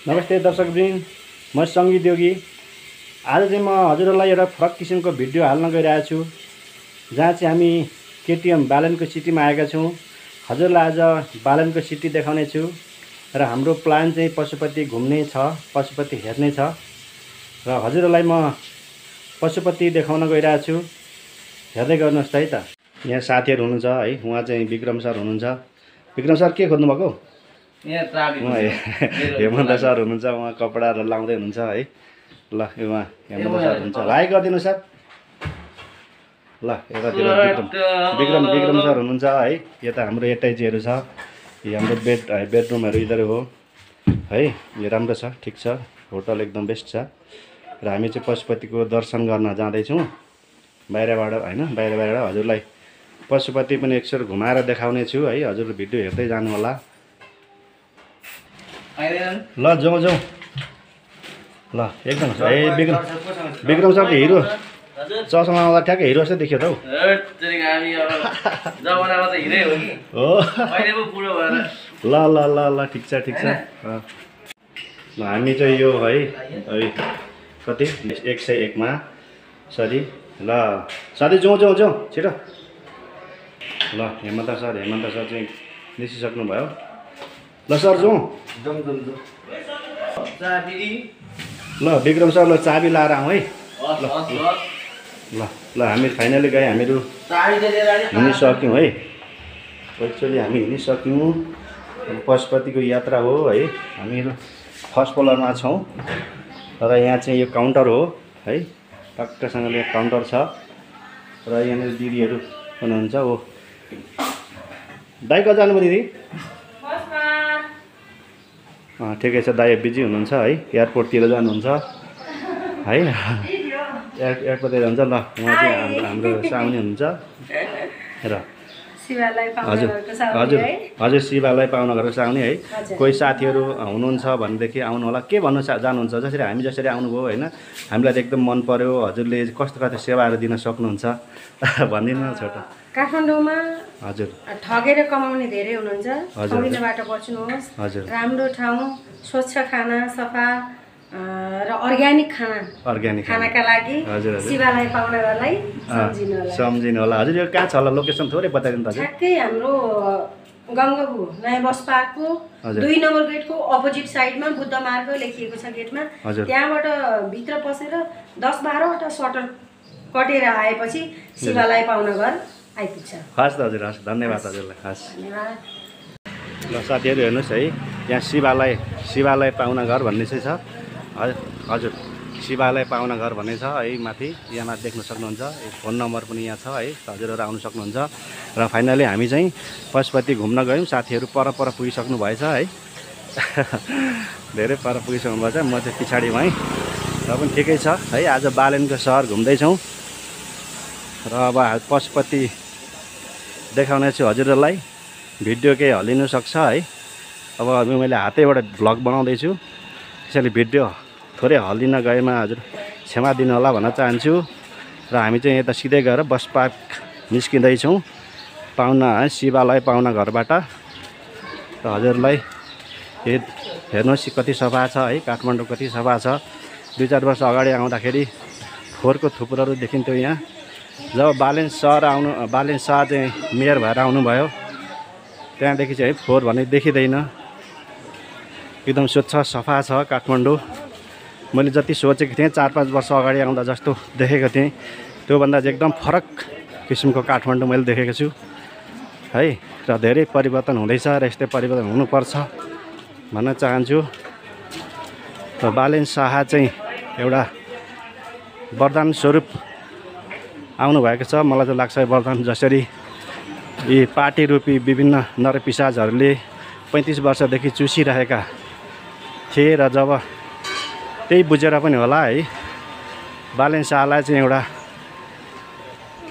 नमस्ते दर्शकवृन्द, म सङ्गीत योगी। आज चाहिँ म हजुरहरूलाई एउटा फरक किसिमको भिडियो हाल्न गइरहेको छु, जहाँ चाहिँ हामी केटिएम बालनको सिटीमा आएका छौँ। हजुरलाई आज बालनको सिटी देखाउने छु र हाम्रो प्लान चाहिँ पशुपति घुम्ने छ, पशुपति हेर्ने छ र हजुरहरूलाई म पशुपति देखाउन गइरहेको छु। हेर्दै गर्नुहोस् है त। यहाँ साथीहरू हुनुहुन्छ है, उहाँ चाहिँ विक्रम सर हुनुहुन्छ। विक्रम सर के खोज्नु भएको? हेमन्त सर हुनुहुन्छ, उहाँ कपडाहरू लाउँदै हुनुहुन्छ है। ल उहाँ हेमन्त सर हुनुहुन्छ, हाई गरिदिनु सर। ल यतातिर विक्रम सर हुनुहुन्छ है। यता हाम्रो एटाइजीहरू छ, यो हाम्रो बेडरुमहरू इधर हो है। यो राम्रो छ, ठिक छ, होटल एकदम बेस्ट छ। र हामी चाहिँ पशुपतिको दर्शन गर्न जाँदैछौँ बाहिरबाट होइन, बाहिरबाट हजुरलाई पशुपति पनि एकचोटि घुमाएर देखाउने छु है। हजुर भिडियो हेर्दै जानु होला। ल जाउँ जाउँ। ल एकदम विक्रम सर हिरो चसमा आउँदा ठ्याक्कै हिरो जस्तै देखियो त हौ। ल ल ल ल ठिक छ ठिक छ। ल हामी चाहिँ यो है कति 101 मा सरी। ल साथी जाउँ जाउँ जाउँ छिटो। ल हेमन्त सर चाहिँ निस्किसक्नु भयो। ल सर जाउँ। ल विक्रम सर ल चाबी लाएर आउँ है। ल ल हामी फाइनली गए, हामीहरू हिँडिसक्यौँ है। एक्चुअली हामी हिँडिसक्यौँ। पशुपतिको यात्रा हो है। हामीहरू फर्स्ट फ्लोरमा छौँ र यहाँ चाहिँ यो काउन्टर हो है। टक्कसँगले काउन्टर छ र यहाँनिर दिदीहरू हुनुहुन्छ। हो दाइ कहाँ जानुभयो दिदी? ठिकै छ, दाइ बिजी हुनुहुन्छ है, एयरपोर्टतिर जानुहुन्छ है। एयरपोर्टतिर जान्छ। ल उहाँ चाहिँ हाम्रो साउनी हुनुहुन्छ र हजुर हजुर हजुर शिवालय पाउनघरको साउनी है। कोही साथीहरू हुनुहुन्छ भनेदेखि आउनु होला। के भन्नु जानुहुन्छ? जसरी हामी जसरी आउनुभयो होइन, हामीलाई एकदम मन पर्यो। हजुरले कस्तो कस्तो सेवाहरू दिन सक्नुहुन्छ भनिदिनु न छोटो। काठमाडौँमा हजुर ठगेर कमाउने धेरै हुनुहुन्छ, ठगिनबाट बच्नुहोस्। हजुर राम्रो ठाउँ, स्वच्छ खाना, सफा र अर्ग्यानिक खानाका लागि शिवालय पाउनघरलाई सम्झिनु होला। हजुर यो कहाँ छ होला? लोकेसन थोरै बताइदिनु त। ठ्याक्कै हाम्रो गङ्गाबु नयाँ बस पार्कको 2 नम्बर गेटको अपोजिट साइडमा बुद्ध मार्ग लेखिएको छ गेटमा। त्यहाँबाट भित्र पसेर 10-12वटा सटर कटेर आएपछि शिवालय पाउनघर आइपुग्छ। हस् त हजुर, हस्, धन्यवाद हजुरलाई, हस्। ल साथीहरू हेर्नुहोस् है, यहाँ शिवालय पाउनघर भन्ने चाहिँ छ। हजुर शिवालय पाउनघर भन्ने छ है। माथि यहाँ देख्न सक्नुहुन्छ। फोन नम्बर पनि यहाँ छ है, हजुरहरू आउनु सक्नुहुन्छ। र फाइनली हामी चाहिँ पशुपति घुम्न गयौँ। साथीहरू पर पुगिसक्नु भएछ है। धेरै पर पुगिसक्नु भएछ, म चाहिँ पछाडि भएँ। र पनि ठिकै छ है। आज बालेनको सहर घुम्दैछौँ र अब पशुपति देखाउने छु हजुरहरूलाई। भिडियो केही हल्लिनु सक्छ है। अब मैले हातैबाट भ्लग बनाउँदैछु, त्यसैले भिडियो थोरै हल्लिन गएमा हजुर क्षमा दिनु होला भन्न चाहन्छु। र हामी चाहिँ यता सिधै गएर बस पार्क निस्किँदैछौँ शिवालय पाउनघरबाट। र हजुरलाई हेर्नुहोस् कति सफा छ है, काठमाडौँ कति सफा छ। 2-4 वर्ष अगाडि आउँदाखेरि फोहोरको थुप्रोहरू देखिन्थ्यो यहाँ। जब बालेन शाह चाहिँ मेयर भएर आउनुभयो, त्यहाँदेखि चाहिँ फोहोर भन्ने देखिँदैन। एकदम स्वच्छ सफा छ काठमाडौँ। मैले जति सोचेको थिएँ 4-5 वर्ष अगाडि आउँदा जस्तो देखेको थिएँ, त्योभन्दा चाहिँ एकदम फरक किसिमको काठमाडौँ मैले देखेको छु है। र धेरै परिवर्तन हुँदैछ र यस्तै परिवर्तन हुनुपर्छ भन्न चाहन्छु। र बालेन शाह चाहिँ एउटा वरदान स्वरूप आउनुभएको छ। मलाई चाहिँ लाग्छ वरदान, जसरी यी पार्टी रूपी विभिन्न नरपिशाचहरूले 35 वर्षदेखि चुसिरहेका थिए र जब त्यही बुझेर पनि होला है, बालेन शाहलाई चाहिँ एउटा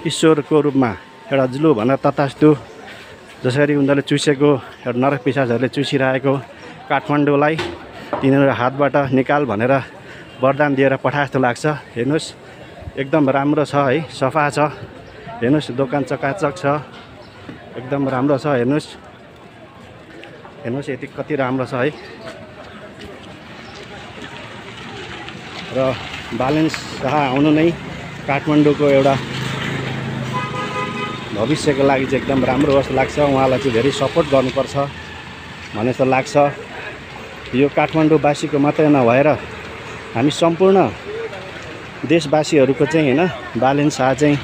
ईश्वरको रूपमा एउटा जुलु भनेर तथास्तु, जसरी उनीहरूले चुसेको एउटा नरपिशाचहरूले चुसिरहेको काठमाडौँलाई तिनीहरू हातबाट निकाल भनेर वरदान दिएर पठाए जस्तो लाग्छ। हेर्नुहोस् एकदम राम्रो छ है, सफा छ। हेर्नुहोस् दोकान चकाचक छ, एकदम राम्रो छ। हेर्नुहोस् यति कति राम्रो छ है। र बालेन शाह आउनु नै काठमाडौँको एउटा भविष्यको लागि चाहिँ एकदम राम्रो जस्तो लाग्छ। उहाँलाई चाहिँ धेरै सपोर्ट गर्नुपर्छ भन्ने जस्तो लाग्छ। यो काठमाडौँवासीको मात्रै नभएर हामी सम्पूर्ण देशवासीहरूको चाहिँ होइन बालेन शाह चाहिँ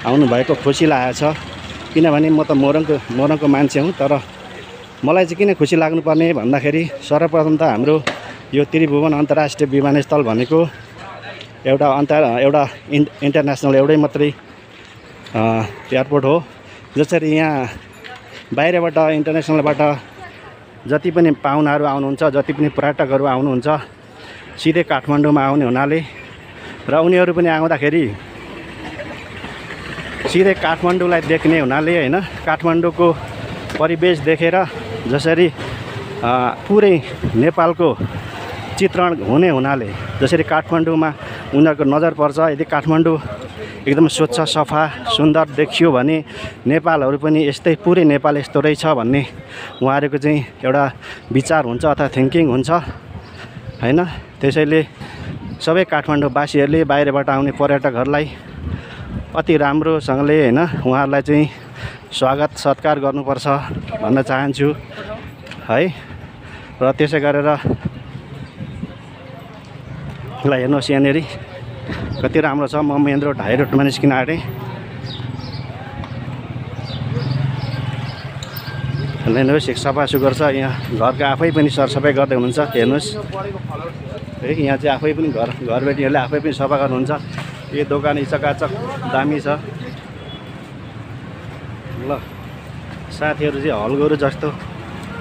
आउनुभएको खुसी लागेको छ। किनभने म त मोरङको मान्छे हुँ, तर मलाई चाहिँ किन खुसी लाग्नुपर्ने भन्दाखेरि सर्वप्रथम त हाम्रो यो त्रिभुवन अन्तर्राष्ट्रिय विमानस्थल भनेको एउटा इन्टरनेसनल एउटै मात्रै एयरपोर्ट हो। जसरी यहाँ बाहिरबाट इन्टरनेसनलबाट जति पनि पाहुनाहरू आउनुहुन्छ, जति पनि पर्यटकहरू आउनुहुन्छ सिधै काठमाडौँमा आउने हुनाले र उनीहरू पनि आउँदाखेरि सिधै काठमाडौँलाई देख्ने हुनाले होइन, काठमाडौँको परिवेश देखेर जसरी पुरै नेपालको चित्रण हुने हुनाले जसरी काठमाडौँमा उनीहरूको नजर पर्छ, यदि काठमाडौँ एकदम स्वच्छ सफा सुन्दर देखियो भने नेपालहरू पनि यस्तै पुरै नेपाल यस्तो रहेछ भन्ने उहाँहरूको चाहिँ एउटा विचार हुन्छ अथवा थिङ्किङ हुन्छ होइन। त्यसैले सबै काठमाडौँवासीहरूले बाहिरबाट आउने पर्यटकहरूलाई अति राम्रोसँगले होइन उहाँहरूलाई चाहिँ स्वागत सत्कार गर्नुपर्छ भन्न चाहन्छु है। र त्यसै गरेर ल हेर्नुहोस् यहाँनिर कति राम्रो छ। म मेन रोड हाई रोडमा निस्किन आँटेँ। हेर्नुहोस् एक सफा सुग्घर छ। यहाँ घरको आफै पनि सरसफाइ गर्दै हुनुहुन्छ। हेर्नुहोस् है, यहाँ चाहिँ आफै पनि घरबेटीहरूले आफै पनि सफा गर्नुहुन्छ। यो दोकान चकाचक दामी छ। ल साथीहरू चाहिँ हलगोरु जस्तो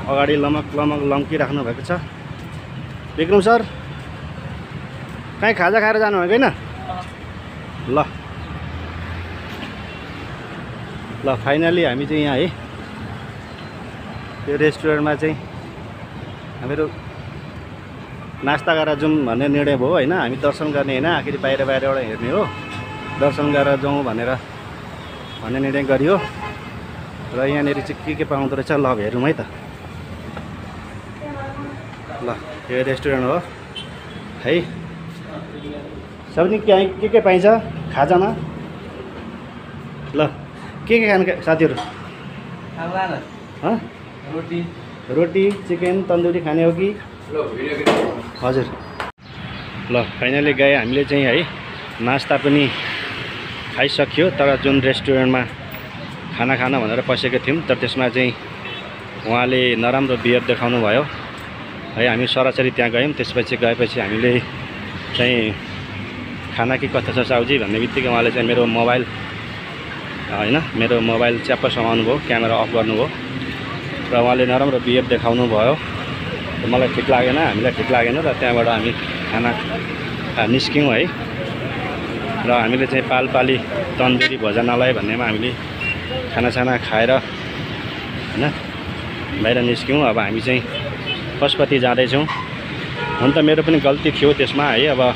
अगाडि लम्किराख्नु भएको छ। विक्रम सर कहीँ खाजा खाएर जानुभएको होइन? ल फाइनली हामी चाहिँ यहाँ है यो रेस्टुरेन्टमा चाहिँ हामीहरू नास्ता गरेर जाउँ भन्ने निर्णय भयो होइन। हामी दर्शन गर्ने होइन, आखिर बाहिरबाट हेर्ने हो, दर्शन गरेर जाउँ भन्ने निर्णय गरियो। र यहाँनिर चाहिँ के पाउँदो रहेछ ल हेरौँ है त। ल यो रेस्टुरेन्ट हो है। सबैले के पाइन्छ खाजामा? ल के खानु साथीहरू? रोटी चिकन तन्दुरी खाने हो कि? हजुर। ल फाइनली गए हामीले चाहिँ है। नास्ता पनि खाइसक्यो, तर जुन रेस्टुरेन्टमा खाना भनेर पसेको थियौँ तर त्यसमा चाहिँ उहाँले नराम्रो बिहेभ देखाउनु भयो है। हामी सरासरी त्यहाँ गयौँ। त्यसपछि गएपछि हामीले चाहिँ खाना कि कता छ साउजी भन्ने बित्तिकै उहाँले चाहिँ मेरो मोबाइल च्याप्प समाउनु भयो, क्यामेरा अफ गर्नुभयो र उहाँले नराम्रो बिहेभ देखाउनु भयो। मलाई ठिक लागेन, हामीलाई ठिक लागेन र त्यहाँबाट हामी खाना निस्क्यौँ है। र हामीले चाहिँ पालपाली तन्दुरी भोजनालय भन्नेमा हामीले खानासाना खाएर होइन बाहिर निस्क्यौँ। अब हामी चाहिँ पशुपति जाँदैछौँ। हुन त मेरो पनि गल्ती थियो त्यसमा है। अब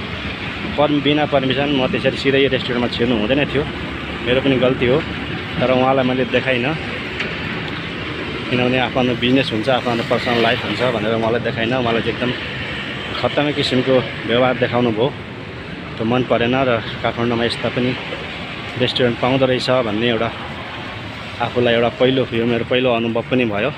बिना पर्मिसन म त्यसरी सिधै रेस्टुरेन्टमा छिर्नु हुँदैन थियो, मेरो पनि गल्ती हो। तर उहाँलाई मैले देखाइनँ, किनभने आफ्नो बिजनेस हुन्छ, आफ्नो पर्सनल लाइफ हुन्छ भनेर उहाँलाई देखाइनँ। उहाँलाई चाहिँ एकदम खत्तमै किसिमको व्यवहार देखाउनु भयो, त्यो मन परेन। र काठमाडौँमा यस्ता पनि रेस्टुरेन्ट पाउँदो रहेछ भन्ने एउटा आफूलाई एउटा मेरो पहिलो अनुभव पनि भयो।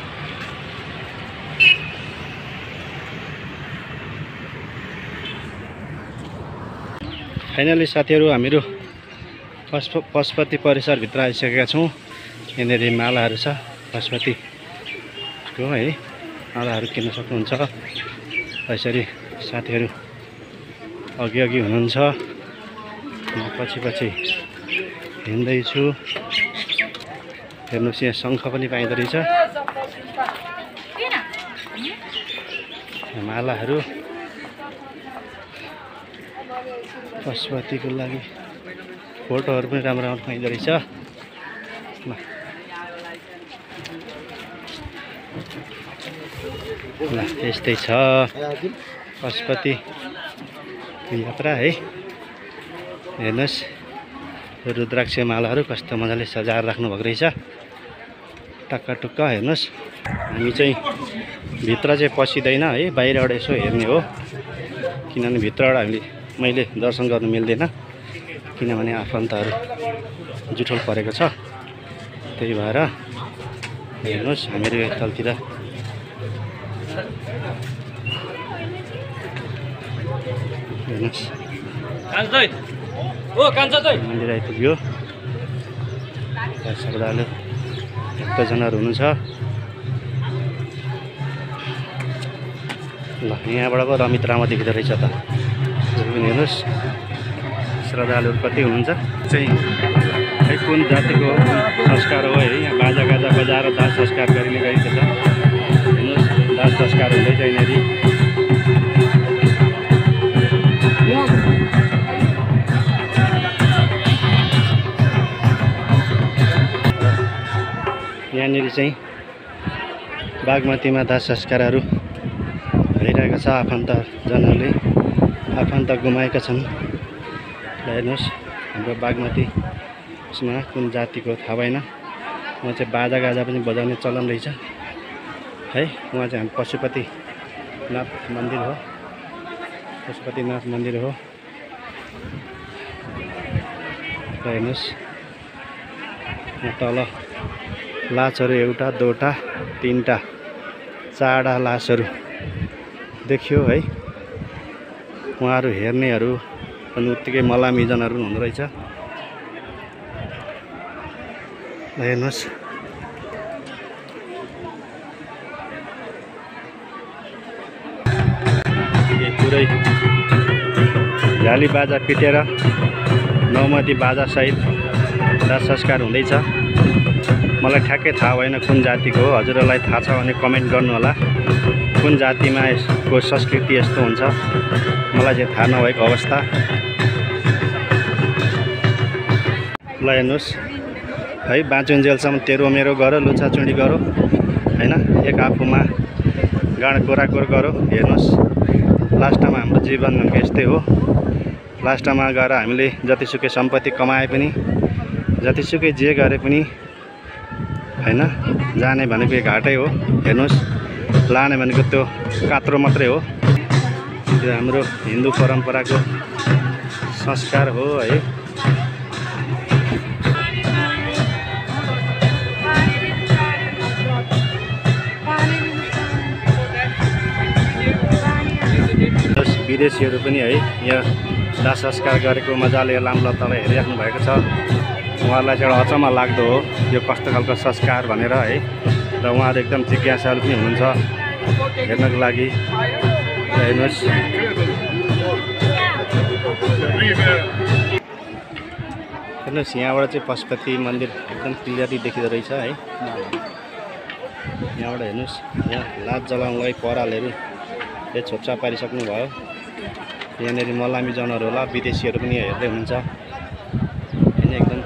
फाइनली साथीहरू हामीहरू पशुपति परिसरभित्र आइसकेका छौँ। यहाँनिर मालाहरू छ पशुपतिको है, मालाहरू किन्न सक्नुहुन्छ। यसरी साथीहरू अघि हुनुहुन्छ, म पछि हिँड्दैछु। हेर्नुहोस् यहाँ शङ्ख पनि पाइँदो रहेछ, मालाहरू पशुपतिको लागि फोटोहरू पनि राम्रो पाइँदो रहेछ। ल यस्तै छ पशुपति यात्रा है। हेर्नुहोस् रुद्राक्ष मालाहरू कस्तो मजाले सजाएर राख्नु भएको रहेछ, टक्क हेर्नुहोस्। हामी चाहिँ भित्र चाहिँ पसिँदैन है, बाहिरबाट यसो हेर्ने हो, किनभने भित्रबाट हामीले मैले दर्शन गर्नु मिल्दैन किनभने आफन्तहरू जुठोल परेको छ। त्यही भएर हेर्नुहोस् हामीहरू तलतिर हेर्नुहोस् मन्दिर आइपुग्यो। श्रद्धालु भक्तजनहरू हुनुहुन्छ। ल यहाँबाट पो रमित रामा देखिँदो रहेछ त। हेर्नुहोस् श्रद्धालुहरू कति हुनुहुन्छ चाहिँ है कुन जातिको संस्कार हो है। यहाँ बाजा गाजा बजाएर दाह संस्कार गरिने गरिएको छ। हेर्नुहोस् दाह संस्कार हुँदैछ यहाँनिर। यहाँनिर चाहिँ बागमतीमा दाह संस्कारहरू भइरहेको छ। आफन्तजनहरूले आफन्त गुमाएका छन्। हेर्नुहोस् हाम्रो बागमती उसमा कुन जातिको थाहा भएन। उहाँ चाहिँ बाजा गाजा पनि बजाउने चलन रहेछ है। उहाँ चाहिँ हाम्रो पशुपतिनाथ मन्दिर हो। पशुपतिनाथ मन्दिर हो। हेर्नुहोस् यहाँ तल लासहरू एउटा दुईवटा तीनवटा चारवटा लासहरू देखियो है। उहाँहरू हेर्नेहरू अनि उत्तिकै मलामिजनहरू हुँदो रहेछ। हेर्नुहोस् पुरै झाली बाजा पिटेर नौमती बाजासहित दाह संस्कार हुँदैछ। मलाई ठ्याक्कै थाहा भएन कुन जातिको हो। हजुरहरूलाई थाहा छ भने कमेन्ट गर्नुहोला। कुन जातिमा यसको संस्कृति यस्तो हुन्छ मलाई चाहिँ थाहा नभएको अवस्था। ल हेर्नुहोस् है बाँचुन्जेलसम्म तेरो मेरो गरो लुछाचुँडी गरो होइन। एक आफूमा गाँड कोराकोर गरो। हेर्नुहोस् लास्टमा हाम्रो जीवन भनेको यस्तै हो। लास्टमा गएर हामीले जतिसुकै सम्पत्ति कमाए पनि जतिसुकै जे गरे पनि होइन जाने भनेको घाटै हो। हेर्नुहोस् लाने भनेको त्यो कात्रो मात्रै हो। त्यो हाम्रो हिन्दू परम्पराको संस्कार हो है। विदेशीहरू पनि है यहाँ दाह संस्कार गरेको मजाले लामलत्तालाई हेरिराख्नु भएको छ। उहाँहरूलाई चाहिँ एउटा अचम्म लाग्दो हो यो कस्तो खालको संस्कार भनेर है। र उहाँहरू एकदम जिज्ञासालु पनि हुनुहुन्छ हेर्नको लागि। हेर्नुहोस् हेर्नुहोस् यहाँबाट चाहिँ पशुपति मन्दिर एकदम क्लियरली देखिँदो रहेछ है। यहाँबाट हेर्नुहोस् यहाँ लात जलाउनलाई परालहरू छोप्छा पारिसक्नु भयो। यहाँनिर मलामीजनहरू होला विदेशीहरू पनि हेर्दै हुनुहुन्छ। यहाँ एकदम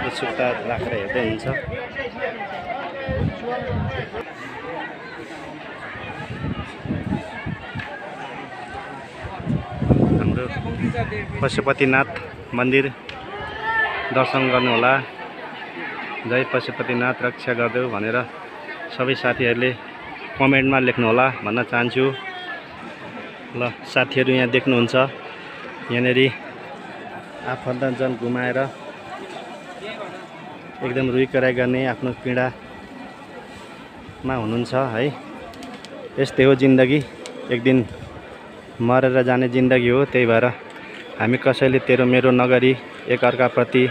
उत्सुकता राखेर हेर्दै हुनुहुन्छ। हाम्रो पशुपतिनाथ मन्दिर दर्शन गर्नुहोला। जय पशुपतिनाथ रक्षा गरिदेऊ भनेर सबै साथीहरूले कमेन्टमा लेख्नुहोला भन्न चाहन्छु। ल साथीहरू यहाँ देख्नुहुन्छ यहाँनिर आफन्तजन गुमाएर एकदम रुइकराई गर्ने आफ्नो पीडामा हुनुहुन्छ है। यस्तै हो जिन्दगी। एक दिन मरेर जाने जिन्दगी हो। त्यही भएर हामी कसैले तेरो मेरो नगरी एकअर्काप्रति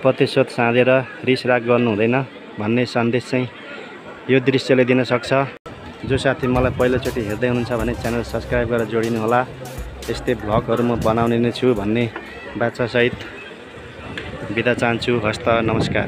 प्रतिशोध साँधेर रिसराग गर्नु हुँदैन भन्ने सन्देश चाहिँ यो दृश्यले दिन सक्छ। जो साथी मलाई पहिलोचोटि हेर्दै हुनुहुन्छ भने च्यानल सब्सक्राइब गरेर जोडिनु होला। यस्तै भ्लगहरू म बनाउने नै छु भन्ने बाचासहित बिदा चाहन्छु। हस्त नमस्कार।